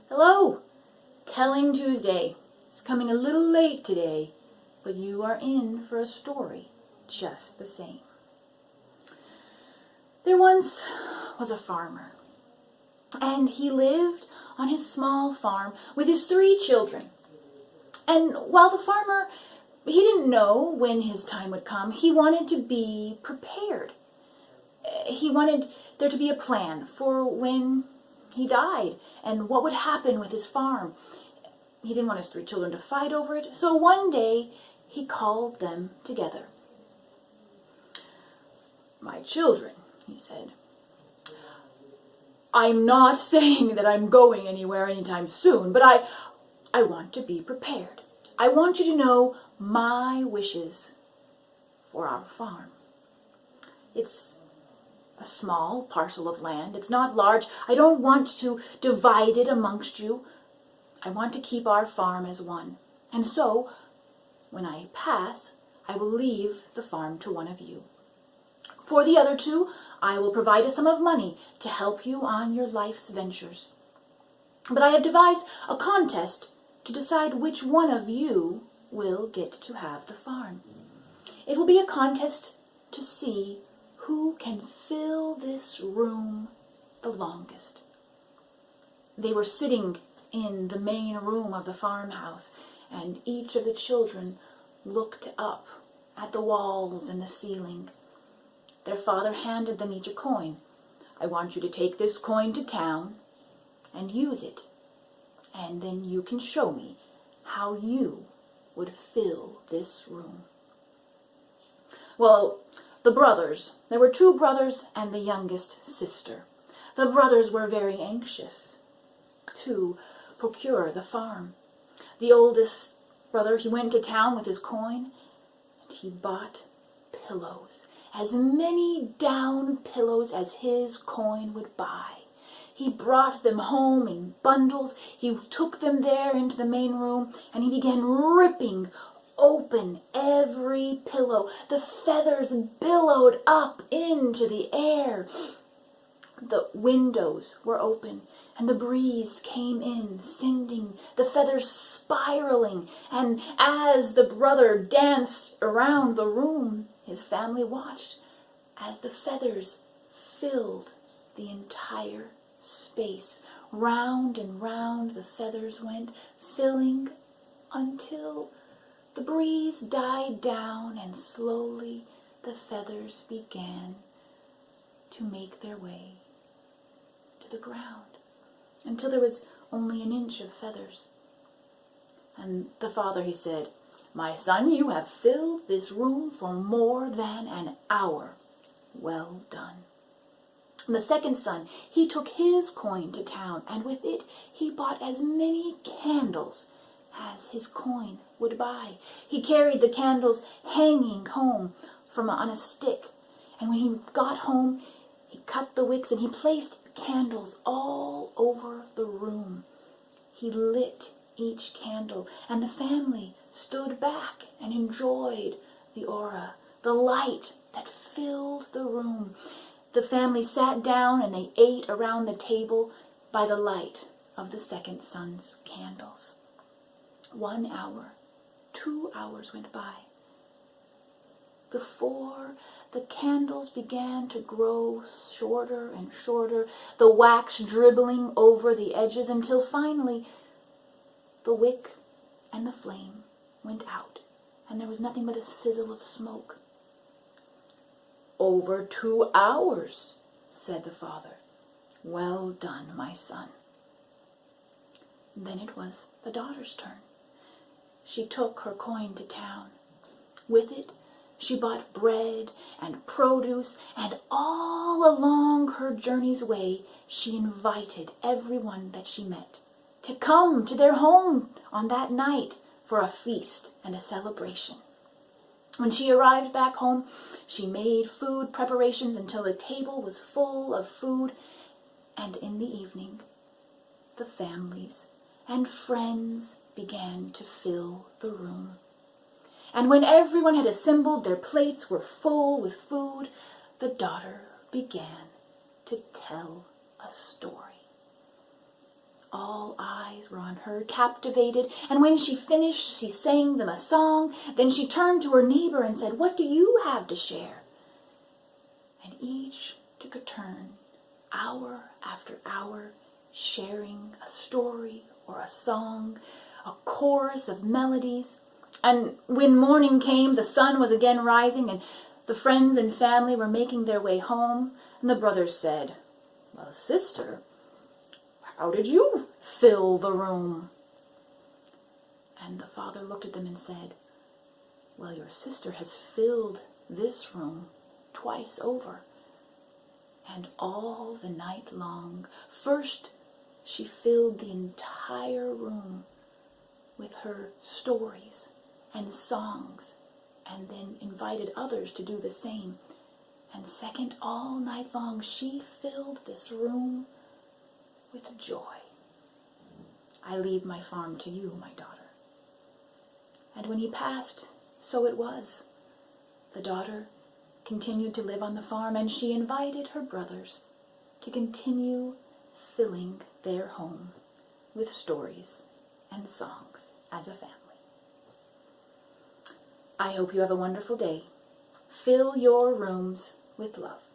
Hello! Telling Tuesday. It's coming a little late today, but you are in for a story just the same. There once was a farmer, and he lived on his small farm with his 3 children. And while the farmer, he didn't know when his time would come, he wanted to be prepared. He wanted there to be a plan for when he died and what would happen with his farm. He didn't want his 3 children to fight over it, so one day he called them together. "My children," he said, "I'm not saying that I'm going anywhere anytime soon, but I want to be prepared. I want you to know my wishes for our farm. It's a small parcel of land. It's not large. I don't want to divide it amongst you. I want to keep our farm as one. And so, when I pass, I will leave the farm to one of you. For the other 2, I will provide a sum of money to help you on your life's ventures. But I have devised a contest to decide which one of you will get to have the farm. It will be a contest to see who can fill this room the longest." They were sitting in the main room of the farmhouse, and each of the children looked up at the walls and the ceiling. Their father handed them each a coin. "I want you to take this coin to town and use it, and then you can show me how you would fill this room." Well, there were 2 brothers and the youngest sister. The brothers were very anxious to procure the farm. The oldest brother, he went to town with his coin, and he bought pillows, as many down pillows as his coin would buy. He brought them home in bundles. He took them there into the main room, and he began ripping open every pillow. The feathers billowed up into the air. The windows were open, and the breeze came in, sending the feathers spiraling. And as the brother danced around the room, his family watched as the feathers filled the entire space. Round and round the feathers went, filling until the breeze died down, and slowly the feathers began to make their way to the ground, until there was only an inch of feathers. And the father, he said, "My son, you have filled this room for more than an hour. Well done." And the second son, he took his coin to town, and with it he bought as many candles as his coin would buy. He carried the candles hanging home on a stick, and when he got home, he cut the wicks and he placed candles all over the room. He lit each candle, and the family stood back and enjoyed the aura, the light that filled the room. The family sat down and they ate around the table by the light of the second son's candles. 1 hour, 2 hours went by. Before the candles began to grow shorter and shorter, the wax dribbling over the edges, until finally the wick and the flame went out, and there was nothing but a sizzle of smoke. "Over 2 hours," said the father. "Well done, my son." Then it was the daughter's turn. She took her coin to town. With it, she bought bread and produce, and all along her journey's way, she invited everyone that she met to come to their home on that night for a feast and a celebration. When she arrived back home, she made food preparations until the table was full of food, and in the evening, the families and friends began to fill the room. And when everyone had assembled, their plates were full with food, the daughter began to tell a story. All eyes were on her, captivated, and when she finished, she sang them a song. Then she turned to her neighbor and said, "What do you have to share?" And each took a turn, hour after hour, sharing a story or a song, a chorus of melodies. And when morning came, the sun was again rising, and the friends and family were making their way home. And the brothers said, "Well, sister, how did you fill the room?" And the father looked at them and said, "Well, your sister has filled this room twice over, and all the night long. First, she filled the entire room with her stories and songs, and then invited others to do the same. And second, all night long, she filled this room with joy. I leave my farm to you, my daughter." And when he passed, so it was. The daughter continued to live on the farm, and she invited her brothers to continue filling their home with stories and songs as a family. I hope you have a wonderful day. Fill your rooms with love.